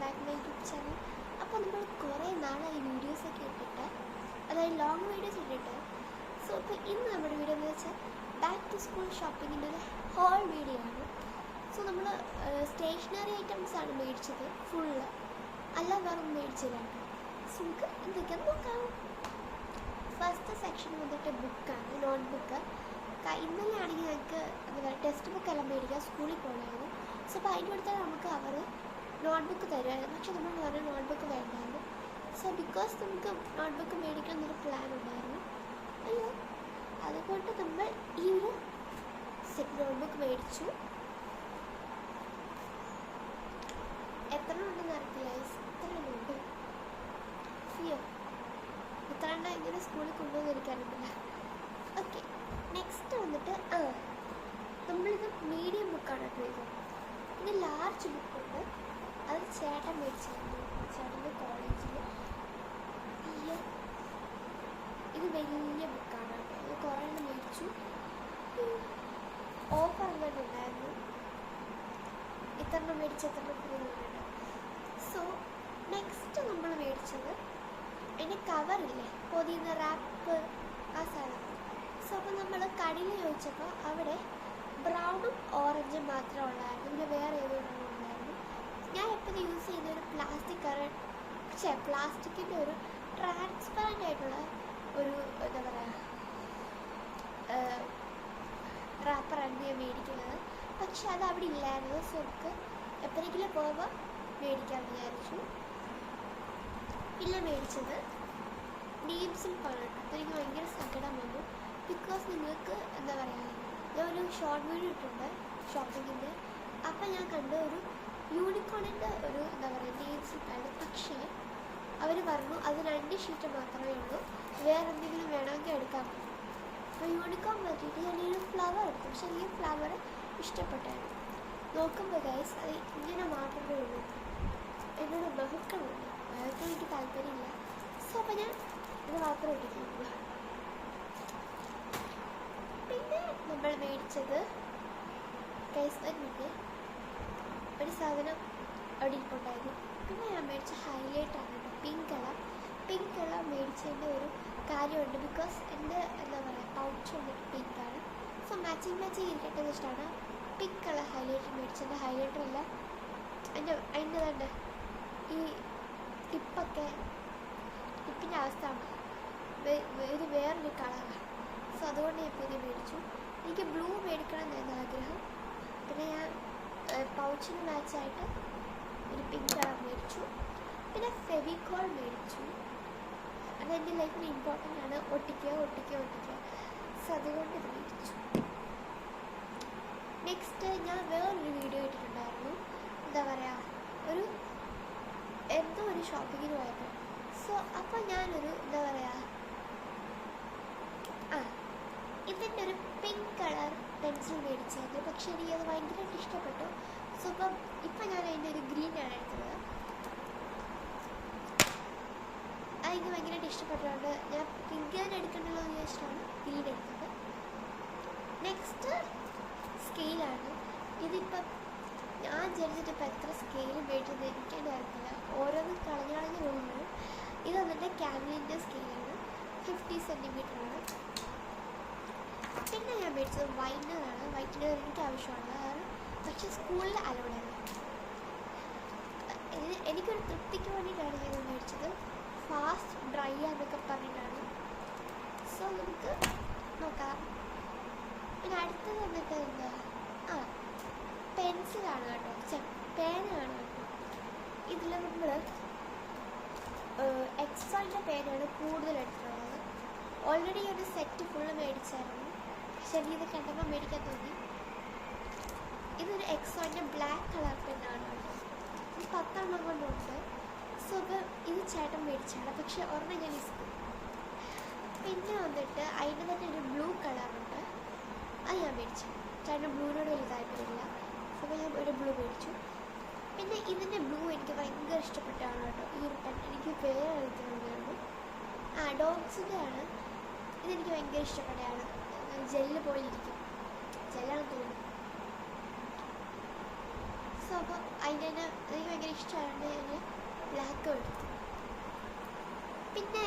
Back my YouTube channel. അപ്പോൾ നമ്മൾ കുറേ നാളായി വീഡിയോസൊക്കെ ഇട്ടിട്ട്, അതായത് ലോങ് വീഡിയോസ് ഇട്ടിട്ട്. സോ ഇപ്പോൾ ഇന്ന് നമ്മുടെ വീഡിയോ എന്ന് വെച്ചാൽ ബാക്ക് ടു സ്കൂൾ ഷോപ്പിങ്ങിൻ്റെ ഒരു ഹോൾ വീഡിയോ ആണ്. സോ നമ്മൾ സ്റ്റേഷനറി ഐറ്റംസ് ആണ് മേടിച്ചത് ഫുള്ള്, അല്ല വേറെ മേടിച്ചതാണ്. സോ നമുക്ക് എന്തൊക്കെയാണ് നോക്കാം. ഫസ്റ്റ് സെക്ഷൻ വന്നിട്ട് ബുക്കാണ്, നോട്ട് ബുക്ക്. ഇന്നലെ ആണെങ്കിൽ ഞങ്ങൾക്ക് എന്താ പറയുക ടെക്സ്റ്റ് ബുക്കെല്ലാം മേടിക്കാൻ സ്കൂളിൽ പോകണമായിരുന്നു. സോ അപ്പോൾ അതിൻ്റെ അടുത്ത് നമുക്ക് അവർ നോട്ട് ബുക്ക് തരുമായിരുന്നു. പക്ഷെ നമ്മൾ പറഞ്ഞ നോട്ട് ബുക്ക് വേണ്ടായിരുന്നു. സോ ബിക്കോസ് നമുക്ക് നോട്ട് ബുക്ക് മേടിക്കണം എന്നൊരു പ്ലാൻ ഉണ്ടായിരുന്നു. അയ്യോ, അതുകൊണ്ട് നമ്മൾ ഈ ഒരു സെറ്റ് നോട്ട് ബുക്ക് മേടിച്ചു. എത്ര ഉണ്ടെന്ന് അറിയില്ല, എത്ര ഉണ്ട് ഫിയോ എത്ര എണ്ണം ഇങ്ങനെ സ്കൂളിൽ കൊണ്ടുവന്നിരിക്കാറില്ല. ഓക്കെ, നെക്സ്റ്റ് വന്നിട്ട് നമ്മളിത് മീഡിയം ബുക്കാണ് കേട്ടോ. പിന്നെ ലാർജ് ബുക്കുണ്ട്, അത് ചേട്ടൻ മേടിച്ചായിരുന്നു, ചേട്ടൻ്റെ കോളേജിൽ. ഇത് വലിയ ബുക്കാണ് കേട്ടോ, ഇത് കുറേ എണ്ണം മേടിച്ചു. ഓഫർ എങ്ങനെ ഉണ്ടായിരുന്നു, ഇത്രണ്ണം മേടിച്ച് എത്രണ്ണം ഫ്രീ ഉണ്ട്. സോ നെക്സ്റ്റ് നമ്മൾ മേടിച്ചത് അതിൻ്റെ കവറില്ലേ, പൊതിയുന്ന റാപ്പ്, ആ സാധനം. സോ അപ്പോൾ നമ്മൾ കടയിൽ ചോദിച്ചപ്പോൾ അവിടെ ബ്രൗണും ഓറഞ്ചും മാത്രമേ ഉള്ളായിരുന്നു, പിന്നെ വേറെ ഏതോ ഉണ്ടായിരുന്നു. ഞാൻ എപ്പോഴും യൂസ് ചെയ്യുന്ന ഒരു പ്ലാസ്റ്റിക്കിൻ്റെ ഒരു ട്രാൻസ്പെറൻ്റ് ആയിട്ടുള്ള ഒരു എന്താ പറയുക റാപ്പറാണ് ഞാൻ മേടിക്കുന്നത്. പക്ഷെ അത് അവിടെ ഇല്ലായിരുന്നു. സോ നമുക്ക് എപ്പോഴെങ്കിലും പോകുമ്പോൾ മേടിക്കാൻ വിചാരിച്ചു. പിന്നെ മേടിച്ചത് നീംസിൽ പണിട്ടു. എനിക്ക് ഭയങ്കര സങ്കടം വന്നു. ബിക്കോസ് നിങ്ങൾക്ക് എന്താ പറയുക, ഞാൻ ഒരു ഷോർട്ട് വീഡിയോ ഇട്ടിട്ടുണ്ട് ഷോപ്പിങ്ങിൻ്റെ. അപ്പം ഞാൻ കണ്ട ഒരു യൂണിക്കോണിൻ്റെ ഒരു എന്താ പറയുക നീംസിൽ പണി. പക്ഷേ അവർ പറഞ്ഞു അത് 2 ഷീറ്റ് മാത്രമേ ഉള്ളൂ, വേറെ എന്തെങ്കിലും വേണമെങ്കിൽ എടുക്കാൻ പറ്റും. അപ്പോൾ യൂണിക്കോൺ പറ്റിയിട്ട് ഞാൻ ഈ ഒരു ഫ്ലവർ എടുത്തു. പക്ഷേ ഈ ഫ്ലവർ ഇഷ്ടപ്പെട്ടായിരുന്നു. നോക്കുമ്പോൾ ഗൈസ് അത് ഇങ്ങനെ മാത്രമേ ഉള്ളൂ, എന്നോട് ബഹുക്കമുണ്ട്, അതൊക്കെ എനിക്ക് താല്പര്യമില്ല. സോ അപ്പോൾ ഞാൻ ഇത് മാത്രം ഇട്ടിട്ടുണ്ട്. പിന്നെ നമ്മൾ മേടിച്ചത് ഗൈസ് ഒരു സാധനം അവിടെ ഇരിപ്പുണ്ടായിരുന്നു. പിന്നെ ഞാൻ മേടിച്ച ഹൈലൈറ്റാണ് പിങ്ക് കളർ മേടിച്ചതിൻ്റെ ഒരു കാര്യമുണ്ട്. ബിക്കോസ് എൻ്റെ എന്താ പറയുക പൗച്ച് വന്നിട്ട് പിങ്കാണ്. സോ മാച്ചിങ് ഇരിക്കട്ടെ ഇഷ്ടമാണ്. പിങ്ക് കളർ ഹൈലൈറ്റർ മേടിച്ചത്. ഹൈലൈറ്ററല്ല, അതിൻ്റെ തന്നെ ഈ ടിപ്പിൻ്റെ അവസ്ഥ ഇത് വേറൊരു കളറാണ്. സോ അതുകൊണ്ട് ഞാൻ പുതിയ മേടിച്ചു. എനിക്ക് ബ്ലൂ മേടിക്കണം എന്നായിരുന്നു ആഗ്രഹം. പിന്നെ ഞാൻ പൗച്ചിന് മാച്ചായിട്ട് ഒരു പിങ്ക് കളർ മേടിച്ചു. പിന്നെ ഫെവിക്കോൾ മേടിച്ചു. അതെൻ്റെ ലൈഫിൽ ഇമ്പോർട്ടൻ്റ് ആണ്, ഒട്ടിക്കുക. സോ അതുകൊണ്ട് ഇത് മേടിച്ചു. നെക്സ്റ്റ് ഞാൻ വേറൊരു വീഡിയോ ഇട്ടിട്ടുണ്ടായിരുന്നു, എന്താ പറയുക എന്തോ ഒരു ഷോപ്പിങ്ങിന് പോയപ്പോൾ. സോ അപ്പോൾ ഞാനൊരു എന്താ പറയുക ഇതിൻ്റെ ഒരു പിങ്ക് കളർ പെൻസിൽ മേടിച്ചായിരുന്നു. പക്ഷെ എനിക്കത് ഭയങ്കരമായിട്ട് ഇഷ്ടപ്പെട്ടു. സോ ഇപ്പം ഞാൻ അതിൻ്റെ ഒരു ഗ്രീനാണ് എടുത്തത്. അതെനിക്ക് ഭയങ്കരമായിട്ട് ഇഷ്ടപ്പെട്ടതുകൊണ്ട് ഞാൻ പിങ്ക് തന്നെ എടുക്കണ്ടല്ലോ എന്ന് വിചാരിച്ചിട്ടാണ് ഗ്രീൻ എടുത്തത്. നെക്സ്റ്റ് സ്കെയിലാണ്. ഇതിപ്പം ഞാൻ വിചാരിച്ചിട്ടിപ്പോൾ എത്ര സ്കെയിൽ മേടിച്ചത് എനിക്ക് തന്നെ അറിയില്ല, ഓരോന്നും കളഞ്ഞു പോകുന്നത്. ഇത് വന്നിട്ട് ക്യാമലിൻ്റെ സ്കെയിലാണ്, 50 സെൻറ്റിമീറ്ററാണ്. പിന്നെ ഞാൻ മേടിച്ചത് വൈറ്റ്നറാണ്. വൈറ്റ്നർ എനിക്ക് ആവശ്യമുള്ളതാണ്, പക്ഷേ സ്കൂളിൽ അലൗഡല്ല. എനിക്കൊരു തൃപ്തിക്ക് വേണ്ടിയിട്ടാണ് ഞാൻ മേടിച്ചത്. ഫാസ്റ്റ് ഡ്രൈ എന്നൊക്കെ പറഞ്ഞിട്ടാണ്. സോ നമുക്ക് നോക്കാം. പിന്നെ അടുത്തത് വന്നിട്ട് എന്താ പെൻസിലാണ് കേട്ടോ, പേനയാണ് കേട്ടോ. ഇതിൽ നമ്മൾ എക്സ്ട്രാൻ്റെ പേനയാണ് കൂടുതൽ എടുത്തിട്ടുള്ളത്. ഓൾറെഡി ഒരു സെറ്റ് ഫുള്ള് മേടിച്ചായിരുന്നു, പക്ഷെ എനിക്കിത് കണ്ടപ്പോൾ മേടിക്കാൻ തോന്നി. ഇതൊരു എക്സോൻ്റെ ബ്ലാക്ക് കളർ പെന്നാണ് കേട്ടോ. ഇത് 10 എണ്ണം കൊണ്ടുണ്ട്. സോ ഇത് ചേട്ടൻ മേടിച്ചാണ്, പക്ഷെ ഒരെണ്ണം ഞാൻ ഇഷ്ടം. പിന്നെ വന്നിട്ട് അതിന് തന്നെ ഒരു ബ്ലൂ കളറുണ്ട്, അത് ഞാൻ മേടിച്ചു. ചേട്ടൻ ബ്ലൂവിനോട് വലിയ താല്പര്യമില്ല. അപ്പോൾ ഞാൻ ഒരു ബ്ലൂ മേടിച്ചു. പിന്നെ ഇതിൻ്റെ ബ്ലൂ എനിക്ക് ഭയങ്കര ഇഷ്ടപ്പെട്ടാണ് കേട്ടോ. ഈ ഒരു പെൻ എനിക്ക് വേറെ അറിയിക്കുന്നുണ്ടായിരുന്നു. ഡോഗ്സിൻ്റെ ആണ്. ഇതെനിക്ക് ഭയങ്കര ഇഷ്ടപ്പെട്ടതാണ്. ജെല്ല് പോലെ ഇരിക്കും, ജെല്ലാണ് തോന്നുന്നു. സോ അപ്പോൾ അതിന് തന്നെ എനിക്ക് ഭയങ്കര ഇഷ്ടമായതുകൊണ്ട് ഞാൻ ബ്ലാക്ക് എടുത്തു. പിന്നെ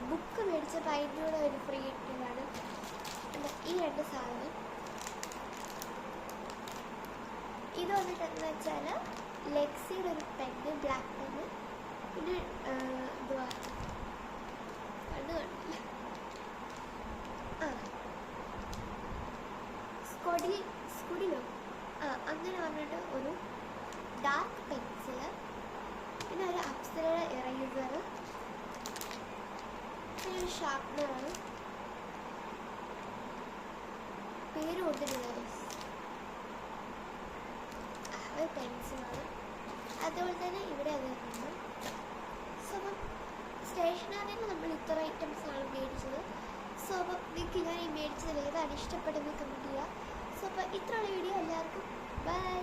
ബുക്ക് മേടിച്ചപ്പോൾ അതിൻ്റെ കൂടെ ഒരു ഫ്രീ കിട്ടിയതാണ് ഈ 2 സാധനം. ഇത് വന്നിട്ട് എന്താ വെച്ചാൽ ലെക്സിയുടെ ഒരു പെന്ന്, ബ്ലാക്ക് പെന്ന്. പിന്നെ എന്തുവാ കണ്ണ് കാണില്ല, സ്കുഡിലോ അങ്ങനെ പറഞ്ഞിട്ട് ഒരു ഡാർക്ക് പെൻസില്, പിന്നെ ഒരു അപ്സരയുടെ ഇറേസർ, പിന്നെ ഒരു ഷാർപ്നറാണ്. പേര് കൊടുത്തിട്ടില്ല, ഒരു പെൻസിലാണ്. അതുപോലെ തന്നെ ഇവിടെ അത് തന്നെയാണ്. സോ അപ്പം സ്റ്റേഷനറിയിൽ നമ്മൾ ഇത്ര ഐറ്റംസാണ് മേടിച്ചത്. സോ അപ്പം നിങ്ങൾക്ക് ഞാൻ ഈ മേടിച്ചതിൽ ഏതാണ് ഇഷ്ടപ്പെട്ടതെന്ന് കമൻറ്റ് ചെയ്യുക. സോ അപ്പോൾ ഇത്രയുള്ള വീഡിയോ എല്ലാവർക്കും ബൈ.